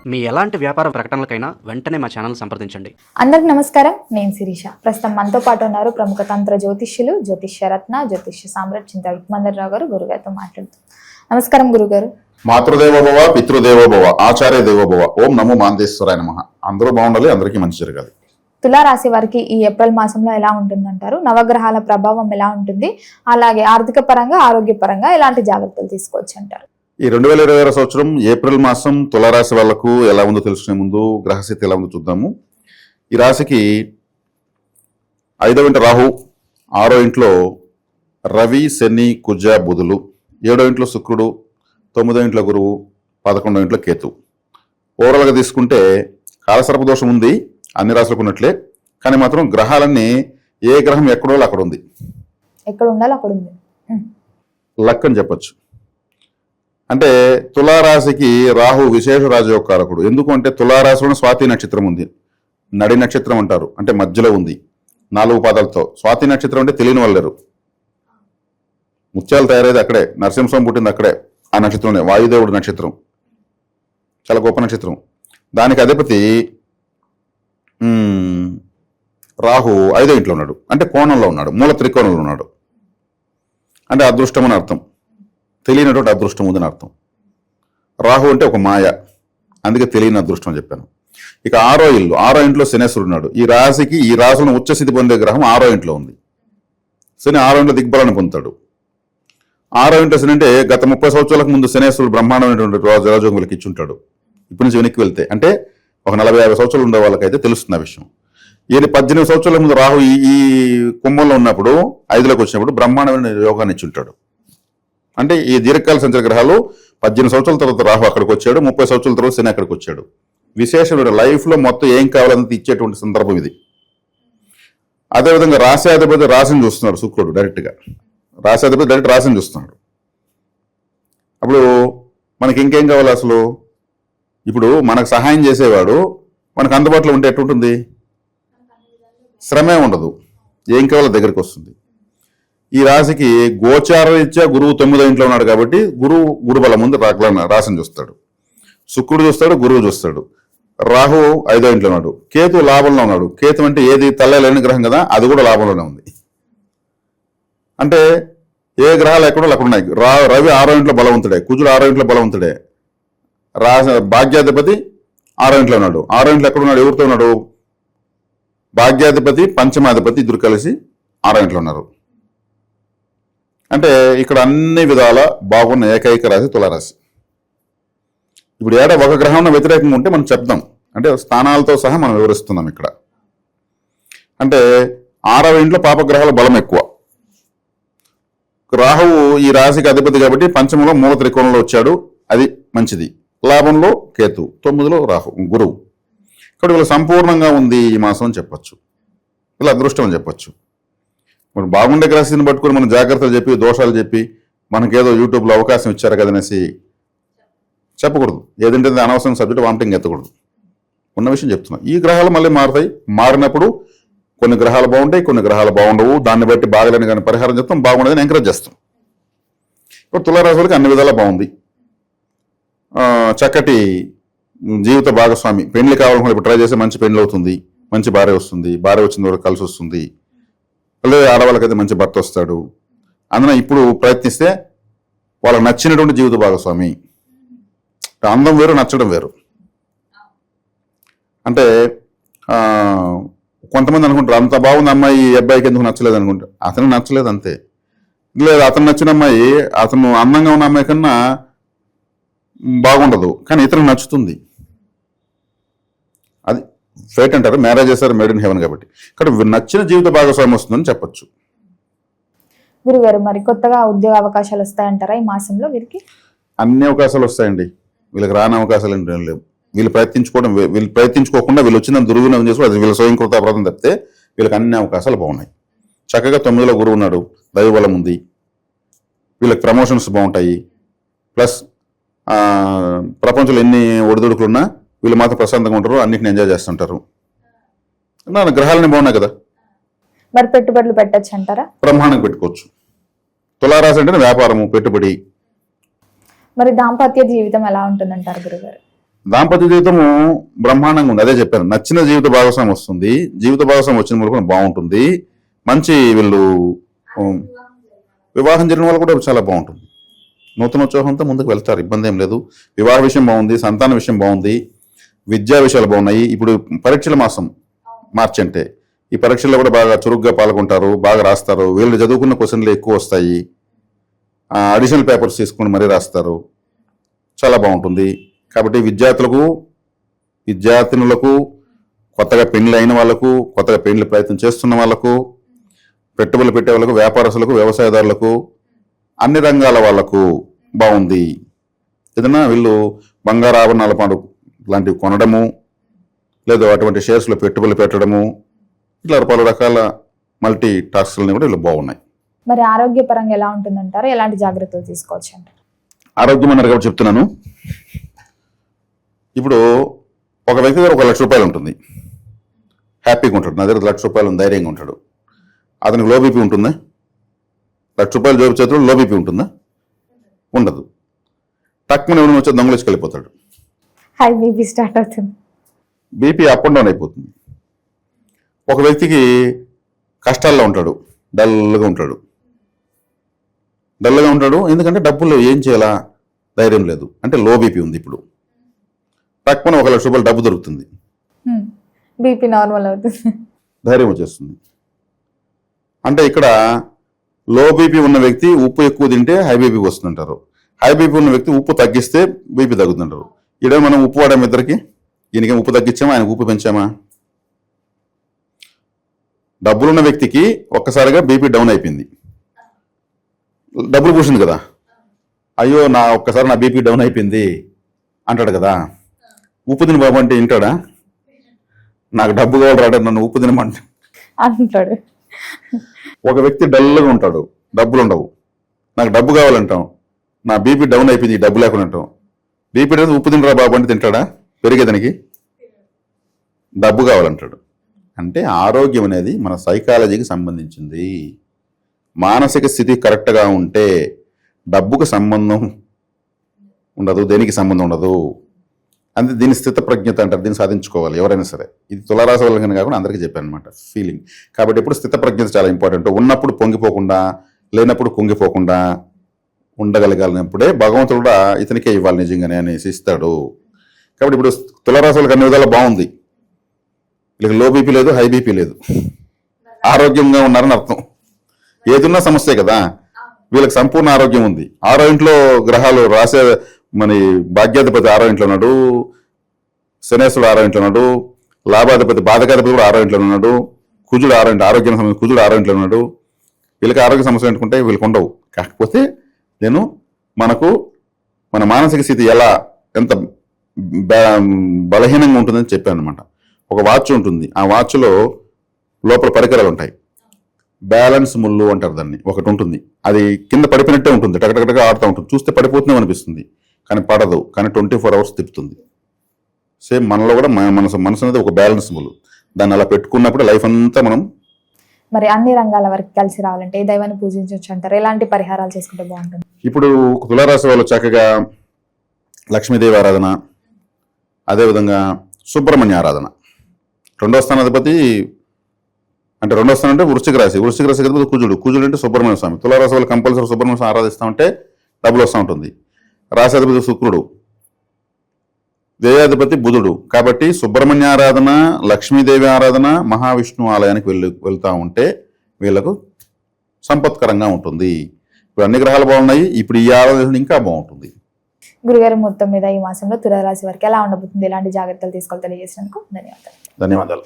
మీ ఎలాంటి వ్యాపార ప్రకటనలకైనా వెంటనే మా ఛానల్ సంప్రదించండి. అందరికి నమస్కారం, నేను శిరీష. ప్రస్తుతం మనతో పాటు ఉన్నారు ప్రముఖ తంత్ర జ్యోతిష్యులు, జ్యోతిష్య రత్న, జ్యోతిష్య సామ్రాట్ చింతా విక్మందర్రావు గారు. గురుగారితో మాట్లాడుతాం. నమస్కారం గురుగారు. మాతృదేవోభవ, పితృదేవోభవ, ఆచార్య దేవోభవ. ఓం నమో మాందేశ్వరాయ నమః. అందరూ బాగుండాలి, అందరికీ మంచి జరగాలి. తులారాశి వారికి ఈ ఏప్రిల్ మాసంలో ఎలా ఉంటుందంటారు? నవగ్రహాల ప్రభావం ఎలా ఉంటుంది? అలాగే ఆర్థిక పరంగా, ఆరోగ్య పరంగా ఎలాంటి జాగ్రత్తలు తీసుకోవచ్చు అంటారు? ఈ 2020 సంవత్సరం ఏప్రిల్ మాసం తులారాశి వాళ్లకు ఎలా ఉందో తెలుసుకునే ముందు గ్రహస్థితి ఎలా ఉందో చూద్దాము. ఈ రాశికి 5వ ఇంట రాహు, 6వ ఇంట్లో రవి, శని, కుజ, బుధులు, 7వ ఇంట్లో శుక్రుడు, 9వ ఇంట్లో గురువు, 11వ ఇంట్లో కేతు. ఓవరాల్గా తీసుకుంటే కాలసర్ప దోషం ఉంది అన్ని రాశులకు ఉన్నట్లే, కానీ మాత్రం గ్రహాలన్నీ ఏ గ్రహం ఎక్కడో అక్కడ ఉంది, ఎక్కడ ఉండాలో అక్కడ ఉంది. లక్ అని చెప్పచ్చు. అంటే తులారాశికి రాహు విశేష రాజయోగకారకుడు. ఎందుకు అంటే తులారాశిలో స్వాతి నక్షత్రం ఉంది, నడి నక్షత్రం అంటారు, అంటే మధ్యలో ఉంది 4 పాదాలతో. స్వాతి నక్షత్రం అంటే తెలియని వాళ్ళరు. ముత్యాలు తయారయ్యేది అక్కడే, నరసింహస్వామి పుట్టింది అక్కడే, ఆ నక్షత్రంలో. వాయుదేవుడు నక్షత్రం చాలా గొప్ప నక్షత్రం. దానికి అధిపతి రాహు 5వ ఇంట్లో ఉన్నాడు, అంటే కోణంలో ఉన్నాడు, మూల త్రికోణంలో ఉన్నాడు. అంటే అదృష్టం అని అర్థం, తెలియనటువంటి అదృష్టం ఉందని అర్థం. రాహు అంటే ఒక మాయ, అందుకే తెలియని అదృష్టం అని చెప్పాను. ఇక 6వ ఇల్లు, 6వ ఇంట్లో శనేశ్వరుడు ఉన్నాడు. ఈ రాశికి, ఈ రాశిలో ఉచ్చస్థితి పొందే గ్రహం 6వ ఇంట్లో ఉంది. శని 6వ ఇంట్లో దిగ్బలాన్ని పొందుతాడు. 6వ ఇంట్లో శని అంటే గత 30 సంవత్సరాలకు ముందు శనేశ్వరుడు బ్రహ్మాండమైనటువంటి రాజయోగులకు ఇచ్చుంటాడు. ఇప్పటి నుంచి వెనక్కి వెళ్తే అంటే ఒక 40-50 సంవత్సరాలు ఉండే వాళ్ళకైతే తెలుస్తుంది ఆ విషయం. ఈయన 18 సంవత్సరాల ముందు రాహు ఈ కుంభంలో ఉన్నప్పుడు, 5లోకి వచ్చినప్పుడు బ్రహ్మాండమైన యోగాన్ని ఇచ్చుంటాడు. అంటే ఈ దీర్ఘకాల సంచార గ్రహాలు 18 సంవత్సరాల తర్వాత రాహు అక్కడికి వచ్చాడు, 30 సంవత్సరాల తర్వాత శని అక్కడికి వచ్చాడు. విశేషమైన లైఫ్లో మొత్తం ఏం కావాలంత ఇచ్చేటువంటి సందర్భం ఇది. అదేవిధంగా రాశ్యాధిపతి రాశిని చూస్తున్నాడు శుక్రుడు డైరెక్ట్గా. రాశ్యాధిపతి డైరెక్ట్ రాశిని చూస్తున్నాడు. అప్పుడు మనకి ఇంకేం కావాలి అసలు? ఇప్పుడు మనకు సహాయం చేసేవాడు మనకు అందుబాటులో ఉంటే ఎట్టుంటుంది? శ్రమే ఉండదు, ఏం కావాలో దగ్గరికి వస్తుంది. ఈ రాశికి గోచార రీత్యా గురువు 9వ ఇంట్లో ఉన్నాడు కాబట్టి గురుబలం ముందు రాశిని చూస్తాడు. శుక్రుడు చూస్తాడు, గురువు చూస్తాడు. రాహు 5వ ఇంట్లో ఉన్నాడు, కేతు లాభంలో ఉన్నాడు. కేతు అంటే ఏది తల్లలేని గ్రహం కదా, అది కూడా లాభంలోనే ఉంది. అంటే ఏ గ్రహాలు ఎక్కడో అక్కడ ఉన్నాయి. రవి 6వ ఇంట్లో బలవంతుడే, కుజుడు 6వ ఇంట్లో బలవంతుడే. భాగ్యాధిపతి 6వ ఇంట్లో ఉన్నాడు. 6వ ఇంట్లో ఎక్కడ ఉన్నాడు? ఎవరితో ఉన్నాడు? భాగ్యాధిపతి, పంచమాధిపతి ఇద్దరు కలిసి 6వ ఇంట్లో ఉన్నారు. అంటే ఇక్కడ అన్ని విధాల బాగున్న ఏకైక రాశి తులారాశి. ఇప్పుడు ఏడా ఒక గ్రహం వ్యతిరేకంగా ఉంటే మనం చెప్దాం, అంటే స్థానాలతో సహా మనం వివరిస్తున్నాం ఇక్కడ. అంటే 6వ ఇంట్లో పాపగ్రహాల బలం ఎక్కువ. రాహువు ఈ రాశికి అధిపతి కాబట్టి పంచమంలో మూల త్రికోణంలో వచ్చాడు, అది మంచిది. లాభంలో కేతు, 9లో రాహు గురువు. ఇక్కడ వీళ్ళు సంపూర్ణంగా ఉంది ఈ మాసం అని చెప్పచ్చు, ఇలా అదృష్టం అని చెప్పచ్చు. ఇప్పుడు బాగుండే గ్రహస్థితిని పట్టుకుని మనం జాగ్రత్తలు చెప్పి, దోషాలు చెప్పి, మనకేదో యూట్యూబ్లో అవకాశం ఇచ్చారు కదనేసి చెప్పకూడదు. ఏదంటే అనవసరం సబ్జెక్ట్ వామిటింగ్ ఎత్తకూడదు. ఉన్న విషయం చెప్తున్నాం. ఈ గ్రహాలు మళ్ళీ మారుతాయి. మారినప్పుడు కొన్ని గ్రహాలు బాగుంటాయి, కొన్ని గ్రహాలు బాగుండవు. దాన్ని బట్టి బాగలేని కానీ పరిహారం చెప్తాం, బాగుండేదని ఎంకరేజ్ చేస్తాం. ఇప్పుడు తులారాశి వాళ్ళకి అన్ని విధాలా బాగుంది. చక్కటి జీవిత భాగస్వామి, పెళ్లి కావాలనుకుని ఇప్పుడు ట్రై చేస్తే మంచి పెళ్లి అవుతుంది, మంచి భార్య వస్తుంది, భార్య వచ్చిన కూడా కలిసి వస్తుంది. లేదా ఆడవాళ్ళకైతే మంచి భర్త వస్తాడు. అందున ఇప్పుడు ప్రయత్నిస్తే వాళ్ళకి నచ్చినటువంటి జీవిత భాగస్వామి. అందం వేరు, నచ్చడం వేరు. అంటే కొంతమంది అనుకుంటారు అంత బాగుంది అమ్మాయి, ఈ అబ్బాయికి ఎందుకు నచ్చలేదు అనుకుంటారు. అతను నచ్చలేదు అంతే. లేదు అతను నచ్చిన అమ్మాయి అతను అందంగా ఉన్న అమ్మాయి కన్నా బాగుండదు, కానీ ఇతరులకు నచ్చుతుంది. అది ఫేట్ అంటారు, మ్యారేజ్ చేస్తారు మేడ్ ఇన్ హెవెన్ కాబట్టి. ఇక్కడ నచ్చిన జీవిత భాగస్వామి వస్తుందని చెప్పచ్చు. గురుగారు, మరి కొత్తగా ఉద్యోగ అవకాశాలు వస్తాయంటారా ఈ మాసంలో వీరికి? అన్ని అవకాశాలు వస్తాయండి. వీళ్ళకి రాని అవకాశాలు ఏం లేవు. వీళ్ళు ప్రయత్నించుకోకుండా వీళ్ళు వచ్చిన దుర్వినియోగం చేసుకో, అది వీళ్ళ స్వయంకృత అపరాధం తప్పితే వీళ్ళకి అన్ని అవకాశాలు బాగున్నాయి. చక్కగా 9లో గురువు ఉన్నాడు, దైవబలం ఉంది. వీళ్ళకి ప్రమోషన్స్ బాగుంటాయి. ప్లస్ ప్రపంచంలో ఎన్ని ఒడిదుడుకులున్నా వీళ్ళు మాత్రం ప్రశాంతంగా ఉంటారు, అన్నిటిని ఎంజాయ్ చేస్తుంటారు. గ్రహాలన్నీ బాగున్నాయి కదా, మరి పెట్టుబడులు పెట్టచ్చు అంటారా? బ్రహ్మాండంగా పెట్టుకోవచ్చు. తులారాశి అంటే వ్యాపారము, పెట్టుబడి. మరి దాంపత్య జీవితం ఎలా ఉంటుందంటారు గురుగారు? దాంపత్య జీవితము బ్రహ్మాండంగా ఉంది. అదే చెప్పాను, నచ్చిన జీవిత భాగస్వామి వస్తుంది. జీవిత భాగస్వామి వచ్చిన వరకు బాగుంటుంది. మంచి వీళ్ళు వివాహం జరిగిన వాళ్ళు కూడా చాలా బాగుంటుంది. నూతనోత్సాహంతో ముందుకు వెళ్తారు, ఇబ్బంది ఏం లేదు. వివాహ విషయం బాగుంది, సంతాన విషయం బాగుంది, విద్యా విషయాలు బాగున్నాయి. ఇప్పుడు పరీక్షల మాసం మార్చి అంటే ఈ పరీక్షల్లో కూడా బాగా చురుగ్గా పాల్గొంటారు, బాగా రాస్తారు. వీళ్ళు చదువుకున్న క్వశ్చన్లు ఎక్కువ వస్తాయి, అడిషనల్ పేపర్స్ తీసుకుని మరీ రాస్తారు. చాలా బాగుంటుంది. కాబట్టి విద్యార్థినులకు, కొత్తగా పెళ్లి అయిన వాళ్ళకు, కొత్తగా పెళ్లి ప్రయత్నం చేస్తున్న వాళ్ళకు, పెట్టుబడులు పెట్టే వాళ్ళకు, వ్యాపారస్తులకు, వ్యవసాయదారులకు, అన్ని రంగాల వాళ్లకు బాగుంది. ఏదైనా వీళ్ళు బంగారు ఆభరణాల పాడు లాంటివి కొనడము, లేదా అటువంటి షేర్స్లో పెట్టుబడులు పెట్టడము, ఇట్లా పలు రకాల మల్టీ టాస్క్లని కూడా వీళ్ళు బాగున్నాయి. మరి ఆరోగ్యపరంగా ఎలా ఉంటుందంటారు? ఎలాంటి జాగ్రత్తలు తీసుకోవచ్చు అంటారు? ఆరోగ్యం అన్నారు కాబట్టి చెప్తున్నాను. ఇప్పుడు ఒక వ్యక్తి దగ్గర 1 లక్ష రూపాయలు ఉంటుంది, హ్యాపీగా ఉంటాడు. నా దగ్గర 1 లక్ష రూపాయలు ధైర్యంగా ఉంటాడు. అతనికి లో బీపీ ఉంటుందా? 1 లక్ష రూపాయలు జోబు చేతులు లో బీపీ ఉంటుందా? ఉండదు. టక్కున ఎవరైనా వచ్చి దొంగలించుకు వెళ్ళిపోతాడు. హై బీపీ స్టార్ట్ అవుతుంది, బీపీ అప్ అండ్ డౌన్ అయిపోతుంది. ఒక వ్యక్తికి కష్టాల్లో ఉంటాడు, డల్గా ఉంటాడు. ఎందుకంటే డబ్బులు ఏం చేయాలా ధైర్యం లేదు, అంటే లో బీపీ ఉంది. ఇప్పుడు టక్కున 1 లక్ష రూపాయలు డబ్బు దొరుకుతుంది, బీపీ నార్మల్ అవుతుంది, ధైర్యం వచ్చేస్తుంది. అంటే ఇక్కడ లో బీపీ ఉన్న వ్యక్తి ఉప్పు ఎక్కువ తింటే హై బీపీ వస్తుందంటారు. హై బీపీ ఉన్న వ్యక్తి ఉప్పు తగ్గిస్తే బీపీ తగ్గుతుంటారు. ఇక్కడ మనం ఉప్పు వాడాము ఇద్దరికి, ఈయనకి ఉప్పు తగ్గించామా, ఆయనకు ఉప్పు పెంచామా? డబ్బులున్న వ్యక్తికి ఒక్కసారిగా బీపీ డౌన్ అయిపోయింది, డబ్బులు పూసింది కదా, అయ్యో ఒక్కసారి నా బీపీ డౌన్ అయిపోయింది అంటాడు కదా. ఉప్పు తిని బాబు అంటే వింటాడా? నాకు డబ్బు కావాలి రాడు, నన్ను ఉప్పు తినమంటే అంటాడు. ఒక వ్యక్తి డల్గా ఉంటాడు, డబ్బులు ఉండవు, నాకు డబ్బు కావాలంటాం, నా బీపీ డౌన్ అయిపోయింది డబ్బు లేకుండా అంటాం. బీపీ డౌన్ ఉప్పు తినరా బాబు అంటే తింటాడా? పెరిగేదానికి డబ్బు కావాలంటాడు. అంటే ఆరోగ్యం అనేది మన సైకాలజీకి సంబంధించింది. మానసిక స్థితి కరెక్ట్గా ఉంటే డబ్బుకు సంబంధం ఉండదు, దేనికి సంబంధం ఉండదు. అంటే దీని స్థితప్రజ్ఞత అంటారు, దీన్ని సాధించుకోవాలి ఎవరైనా సరే. ఇది తులారాశి వాళ్ళని కాకుండా అందరికీ చెప్పాను అనమాట, ఫీలింగ్. కాబట్టి ఇప్పుడు స్థితప్రజ్ఞత చాలా ఇంపార్టెంట్. ఉన్నప్పుడు పొంగిపోకుండా, లేనప్పుడు కుంగిపోకుండా ఉండగలగాలన్నప్పుడే భగవంతుడు కూడా ఇతనికే ఇవ్వాలి నిజంగానే అనేసి ఇస్తాడు. కాబట్టి ఇప్పుడు తులారాశి వాళ్ళకి అన్ని విధాలు బాగుంది. వీళ్ళకి లో బీపీ లేదు, హై బీపీ లేదు, ఆరోగ్యంగా ఉన్నారని అర్థం. ఏదున్నా సమస్యే కదా. వీళ్ళకి సంపూర్ణ ఆరోగ్యం ఉంది. 6వ ఇంట్లో గ్రహాలు రాసే మన భాగ్యాధిపతి 6వ ఇంట్లో ఉన్నాడు, శనేశ్వరుడు 6వ ఇంట్లో ఉన్నాడు, లాభాధిపతి బాధకాధిపతి కూడా 6వ ఇంట్లో ఉన్నాడు, కుజుడు 6వ ఇంట్లో ఆరోగ్యం సమస్య, కుజుడు 6వ ఇంట్లో ఉన్నాడు. వీళ్ళకి ఆరోగ్య సమస్యలు అనుకుంటే వీళ్ళకి ఉండవు. కాకపోతే మనకు మన మానసిక స్థితి ఎంత బలహీనంగా ఉంటుందని చెప్పాను అనమాట. ఒక వాచ్ ఉంటుంది, ఆ వాచ్లో లోపల పరికరాలు ఉంటాయి, బ్యాలెన్స్ ముళ్ళు అంటారు దాన్ని. ఒకటి ఉంటుంది, అది కింద పడిపోయినట్టే ఉంటుంది, టకటకటగా ఆడుతూ ఉంటుంది. చూస్తే పడిపోతుందేమో అనిపిస్తుంది, కానీ పడదు, కానీ 24 hours తిప్పుతుంది. సేమ్ మనలో కూడా మనసు అనేది ఒక బ్యాలెన్స్ ముళ్ళు. దాన్ని అలా పెట్టుకున్నప్పుడు లైఫ్ అంతా మనం. మరి అన్ని రంగాల వరకు కలిసి రావాలంటే ఏ దైవాన్ని పూజించవచ్చు అంటారు? ఎలాంటి పరిహారాలు చేసుకుంటే బాగుంటుంది? ఇప్పుడు తులారాశి వాళ్ళు చక్కగా లక్ష్మీదేవి ఆరాధన, అదేవిధంగా సుబ్రహ్మణ్య ఆరాధన. 2వ స్థానాధిపతి అంటే 2వ స్థానం అంటే వృశ్చిక రాశి అధిపతి కుజుడు అంటే సుబ్రహ్మణ్య స్వామి. తులారాశి వాళ్ళు కంపల్సరీ సుబ్రహ్మణ్య స్వామి ఆరాధిస్తూ ఉంటే డబ్బులు వస్తూ ఉంటుంది. రాశి అధిపతి శుక్రుడు, వ్యయాధిపతి బుధుడు. కాబట్టి సుబ్రహ్మణ్య ఆరాధన, లక్ష్మీదేవి ఆరాధన, మహావిష్ణు ఆలయానికి వెళ్తూ ఉంటే వీళ్ళకు సంపత్కరంగా ఉంటుంది. ఇప్పుడు అన్ని గ్రహాలు బాగున్నాయి, ఇప్పుడు ఈ ఆరాధన ఇంకా బాగుంటుంది. గురుగారు, మొత్తం మీద ఈ మాసంలో తులారాశి వారికి ఎలా ఉండబోతుంది, ఎలాంటి జాగ్రత్తలు తీసుకోవాలి తెలియజేసినందుకు ధన్యవాదాలు. ధన్యవాదాలు.